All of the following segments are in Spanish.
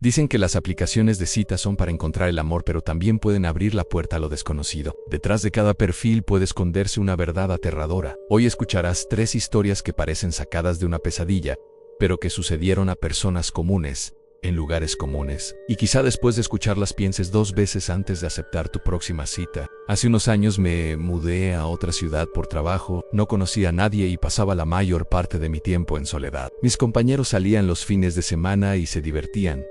Dicen que las aplicaciones de citas son para encontrar el amor, pero también pueden abrir la puerta a lo desconocido. Detrás de cada perfil puede esconderse una verdad aterradora. Hoy escucharás 3 historias que parecen sacadas de una pesadilla, pero que sucedieron a personas comunes, en lugares comunes. Y quizá después de escucharlas pienses 2 veces antes de aceptar tu próxima cita. Hace unos años me mudé a otra ciudad por trabajo, no conocía a nadie y pasaba la mayor parte de mi tiempo en soledad. Mis compañeros salían los fines de semana y se divertían,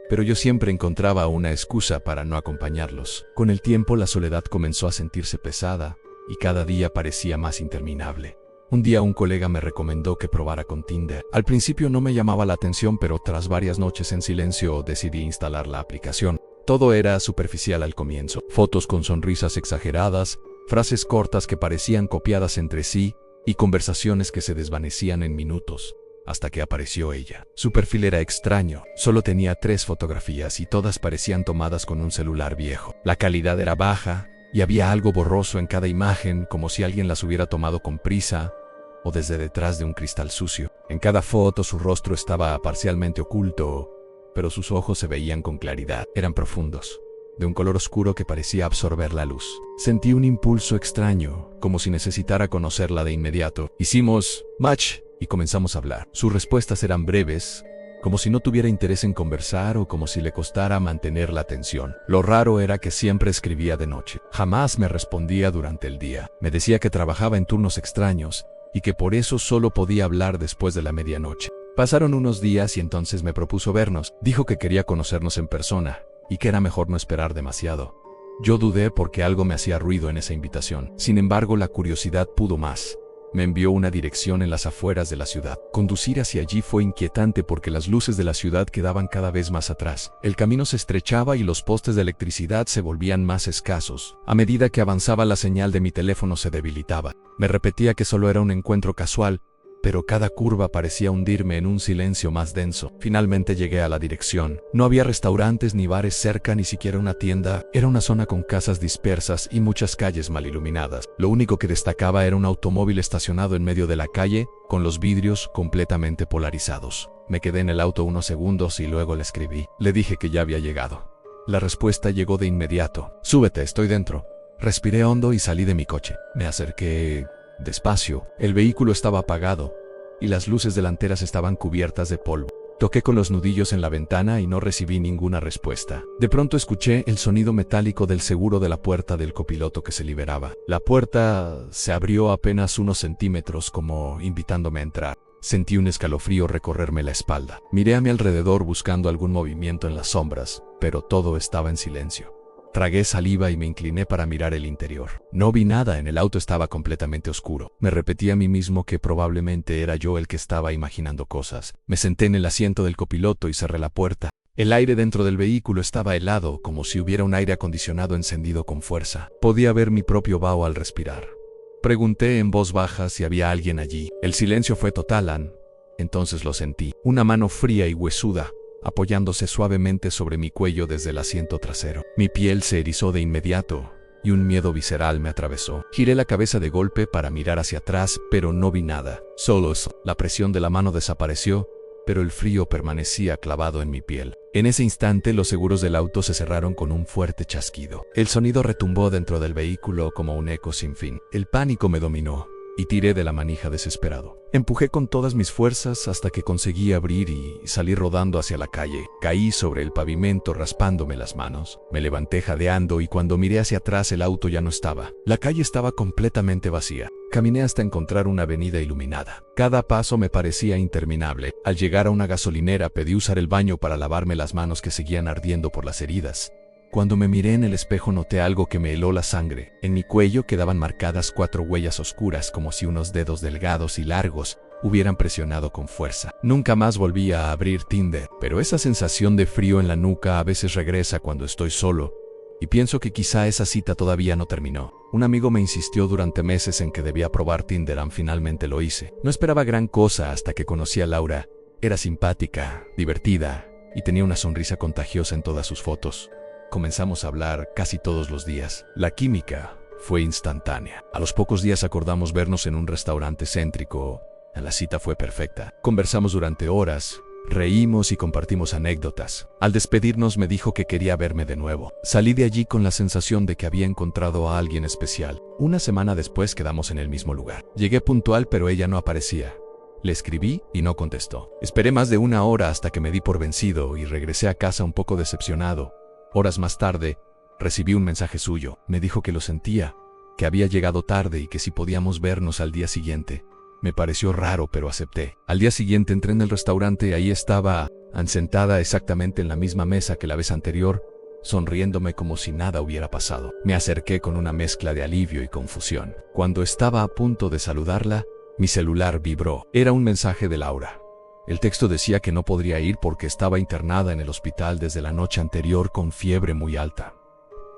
pero yo siempre encontraba una excusa para no acompañarlos. Con el tiempo la soledad comenzó a sentirse pesada y cada día parecía más interminable. Un día un colega me recomendó que probara con Tinder. Al principio no me llamaba la atención, pero tras varias noches en silencio decidí instalar la aplicación. Todo era superficial al comienzo. Fotos con sonrisas exageradas, frases cortas que parecían copiadas entre sí y conversaciones que se desvanecían en minutos, hasta que apareció ella. Su perfil era extraño. Solo tenía 3 fotografías y todas parecían tomadas con un celular viejo. La calidad era baja y había algo borroso en cada imagen, como si alguien las hubiera tomado con prisa o desde detrás de un cristal sucio. En cada foto su rostro estaba parcialmente oculto, pero sus ojos se veían con claridad. Eran profundos, de un color oscuro que parecía absorber la luz. Sentí un impulso extraño, como si necesitara conocerla de inmediato. Hicimos match y comenzamos a hablar. Sus respuestas eran breves, como si no tuviera interés en conversar o como si le costara mantener la atención. Lo raro era que siempre escribía de noche. Jamás me respondía durante el día. Me decía que trabajaba en turnos extraños y que por eso solo podía hablar después de la medianoche. Pasaron unos días y entonces me propuso vernos. Dijo que quería conocernos en persona y que era mejor no esperar demasiado. Yo dudé porque algo me hacía ruido en esa invitación. Sin embargo, la curiosidad pudo más. Me envió una dirección en las afueras de la ciudad. Conducir hacia allí fue inquietante porque las luces de la ciudad quedaban cada vez más atrás. El camino se estrechaba y los postes de electricidad se volvían más escasos. A medida que avanzaba, la señal de mi teléfono se debilitaba. Me repetía que solo era un encuentro casual, pero cada curva parecía hundirme en un silencio más denso. Finalmente llegué a la dirección. No había restaurantes ni bares cerca, ni siquiera una tienda. Era una zona con casas dispersas y muchas calles mal iluminadas. Lo único que destacaba era un automóvil estacionado en medio de la calle, con los vidrios completamente polarizados. Me quedé en el auto unos segundos y luego le escribí. Le dije que ya había llegado. La respuesta llegó de inmediato. Súbete, estoy dentro. Respiré hondo y salí de mi coche. Me acerqué despacio. El vehículo estaba apagado y las luces delanteras estaban cubiertas de polvo. Toqué con los nudillos en la ventana y no recibí ninguna respuesta. De pronto escuché el sonido metálico del seguro de la puerta del copiloto que se liberaba. La puerta se abrió apenas unos centímetros, como invitándome a entrar. Sentí un escalofrío recorrerme la espalda. Miré a mi alrededor buscando algún movimiento en las sombras, pero todo estaba en silencio. Tragué saliva y me incliné para mirar el interior. No vi nada, el auto estaba completamente oscuro. Me repetí a mí mismo que probablemente era yo el que estaba imaginando cosas. Me senté en el asiento del copiloto y cerré la puerta. El aire dentro del vehículo estaba helado, como si hubiera un aire acondicionado encendido con fuerza. Podía ver mi propio vaho al respirar. Pregunté en voz baja si había alguien allí. El silencio fue total, entonces lo sentí. Una mano fría y huesuda, apoyándose suavemente sobre mi cuello desde el asiento trasero. Mi piel se erizó de inmediato y un miedo visceral me atravesó. Giré la cabeza de golpe para mirar hacia atrás, pero no vi nada. Solo eso. La presión de la mano desapareció, pero el frío permanecía clavado en mi piel. En ese instante, los seguros del auto se cerraron con un fuerte chasquido. El sonido retumbó dentro del vehículo como un eco sin fin. El pánico me dominó y tiré de la manija desesperado. Empujé con todas mis fuerzas hasta que conseguí abrir y salí rodando hacia la calle. Caí sobre el pavimento raspándome las manos. Me levanté jadeando y cuando miré hacia atrás el auto ya no estaba. La calle estaba completamente vacía. Caminé hasta encontrar una avenida iluminada. Cada paso me parecía interminable. Al llegar a una gasolinera pedí usar el baño para lavarme las manos que seguían ardiendo por las heridas. Cuando me miré en el espejo noté algo que me heló la sangre. En mi cuello quedaban marcadas 4 huellas oscuras, como si unos dedos delgados y largos hubieran presionado con fuerza. Nunca más volví a abrir Tinder, pero esa sensación de frío en la nuca a veces regresa cuando estoy solo, y pienso que quizá esa cita todavía no terminó. Un amigo me insistió durante meses en que debía probar Tinder, finalmente lo hice. No esperaba gran cosa hasta que conocí a Laura. Era simpática, divertida, y tenía una sonrisa contagiosa en todas sus fotos. Comenzamos a hablar casi todos los días. La química fue instantánea. A los pocos días acordamos vernos en un restaurante céntrico. La cita fue perfecta. Conversamos durante horas, Reímos y compartimos anécdotas. Al despedirnos me dijo que quería verme de nuevo. Salí de allí con la sensación de que había encontrado a alguien especial. Una semana después quedamos en el mismo lugar. Llegué puntual, pero ella no aparecía. Le escribí y no contestó. Esperé más de una hora hasta que me di por vencido y regresé a casa un poco decepcionado. Horas más tarde, recibí un mensaje suyo. Me dijo que lo sentía, que había llegado tarde y que si podíamos vernos al día siguiente. Me pareció raro, pero acepté. Al día siguiente entré en el restaurante y ahí estaba, sentada exactamente en la misma mesa que la vez anterior, sonriéndome como si nada hubiera pasado. Me acerqué con una mezcla de alivio y confusión. Cuando estaba a punto de saludarla, mi celular vibró. Era un mensaje de Laura. El texto decía que no podría ir porque estaba internada en el hospital desde la noche anterior con fiebre muy alta.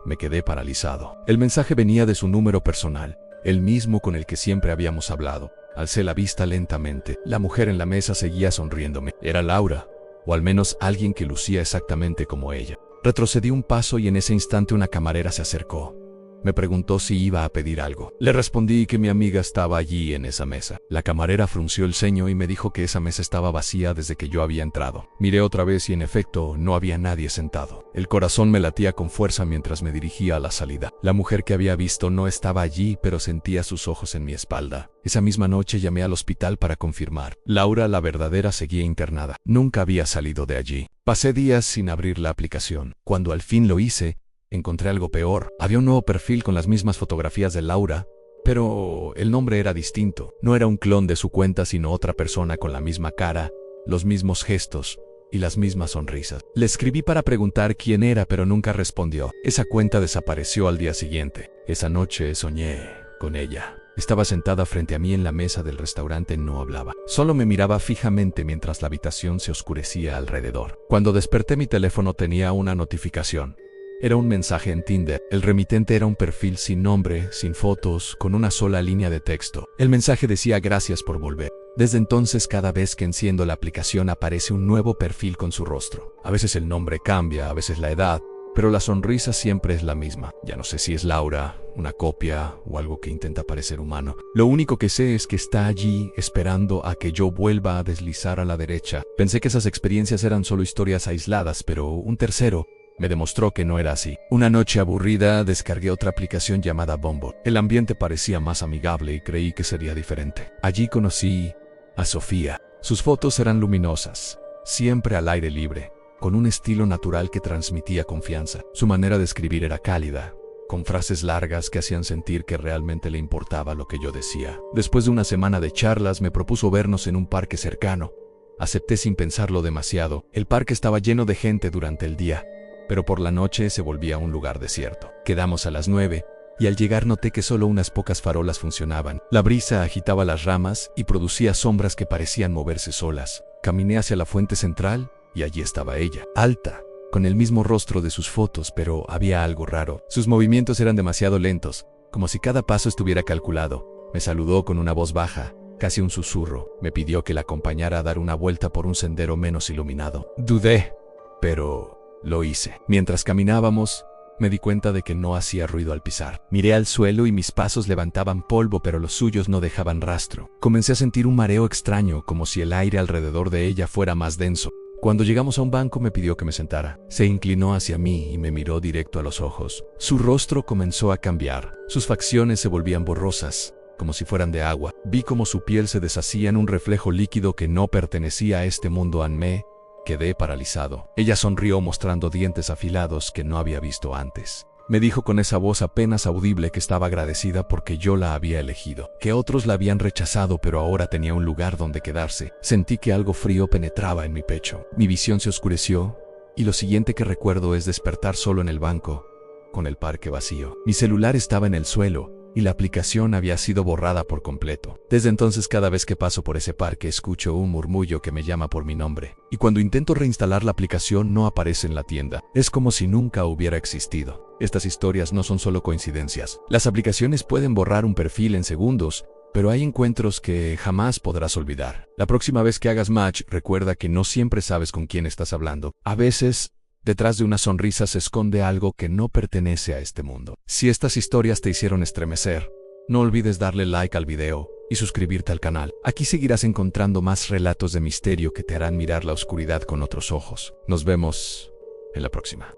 Me quedé paralizado. El mensaje venía de su número personal, el mismo con el que siempre habíamos hablado. Alcé la vista lentamente. La mujer en la mesa seguía sonriéndome. Era Laura, o al menos alguien que lucía exactamente como ella. Retrocedí un paso y en ese instante una camarera se acercó. Me preguntó si iba a pedir algo. Le respondí que mi amiga estaba allí en esa mesa. La camarera frunció el ceño y me dijo que esa mesa estaba vacía desde que yo había entrado. Miré otra vez y en efecto no había nadie sentado. El corazón me latía con fuerza mientras me dirigía a la salida. La mujer que había visto no estaba allí, pero sentía sus ojos en mi espalda. Esa misma noche llamé al hospital para confirmar. Laura, la verdadera, seguía internada. Nunca había salido de allí. Pasé días sin abrir la aplicación. Cuando al fin lo hice, encontré algo peor. Había un nuevo perfil con las mismas fotografías de Laura, pero el nombre era distinto. No era un clon de su cuenta, sino otra persona con la misma cara, los mismos gestos y las mismas sonrisas. Le escribí para preguntar quién era, pero nunca respondió. Esa cuenta desapareció al día siguiente. Esa noche soñé con ella. Estaba sentada frente a mí en la mesa del restaurante, no hablaba. Solo me miraba fijamente mientras la habitación se oscurecía alrededor. Cuando desperté, mi teléfono tenía una notificación. Era un mensaje en Tinder. El remitente era un perfil sin nombre, sin fotos, con una sola línea de texto. El mensaje decía: gracias por volver. Desde entonces, cada vez que enciendo la aplicación aparece un nuevo perfil con su rostro. A veces el nombre cambia, a veces la edad, pero la sonrisa siempre es la misma. Ya no sé si es Laura, una copia o algo que intenta parecer humano. Lo único que sé es que está allí esperando a que yo vuelva a deslizar a la derecha. Pensé que esas experiencias eran solo historias aisladas, pero un tercero me demostró que no era así. Una noche aburrida, descargué otra aplicación llamada Bumble. El ambiente parecía más amigable y creí que sería diferente. Allí conocí a Sofía. Sus fotos eran luminosas, siempre al aire libre, con un estilo natural que transmitía confianza. Su manera de escribir era cálida, con frases largas que hacían sentir que realmente le importaba lo que yo decía. Después de una semana de charlas, me propuso vernos en un parque cercano. Acepté sin pensarlo demasiado. El parque estaba lleno de gente durante el día, pero por la noche se volvía un lugar desierto. Quedamos a las 9, y al llegar noté que solo unas pocas farolas funcionaban. La brisa agitaba las ramas y producía sombras que parecían moverse solas. Caminé hacia la fuente central, y allí estaba ella, alta, con el mismo rostro de sus fotos, pero había algo raro. Sus movimientos eran demasiado lentos, como si cada paso estuviera calculado. Me saludó con una voz baja, casi un susurro. Me pidió que la acompañara a dar una vuelta por un sendero menos iluminado. Dudé, pero lo hice. Mientras caminábamos, me di cuenta de que no hacía ruido al pisar. Miré al suelo y mis pasos levantaban polvo, pero los suyos no dejaban rastro. Comencé a sentir un mareo extraño, como si el aire alrededor de ella fuera más denso. Cuando llegamos a un banco, me pidió que me sentara. Se inclinó hacia mí y me miró directo a los ojos. Su rostro comenzó a cambiar. Sus facciones se volvían borrosas, como si fueran de agua. Vi cómo su piel se deshacía en un reflejo líquido que no pertenecía a este mundo. Quedé paralizado. Ella sonrió mostrando dientes afilados que no había visto antes. Me dijo con esa voz apenas audible que estaba agradecida porque yo la había elegido, que otros la habían rechazado pero ahora tenía un lugar donde quedarse. Sentí que algo frío penetraba en mi pecho. Mi visión se oscureció y lo siguiente que recuerdo es despertar solo en el banco, con el parque vacío. Mi celular estaba en el suelo y la aplicación había sido borrada por completo. Desde entonces, cada vez que paso por ese parque escucho un murmullo que me llama por mi nombre, y cuando intento reinstalar la aplicación no aparece en la tienda. Es como si nunca hubiera existido. Estas historias no son solo coincidencias. Las aplicaciones pueden borrar un perfil en segundos, pero hay encuentros que jamás podrás olvidar. La próxima vez que hagas match, recuerda que no siempre sabes con quién estás hablando. A veces, detrás de una sonrisa se esconde algo que no pertenece a este mundo. Si estas historias te hicieron estremecer, no olvides darle like al video y suscribirte al canal. Aquí seguirás encontrando más relatos de misterio que te harán mirar la oscuridad con otros ojos. Nos vemos en la próxima.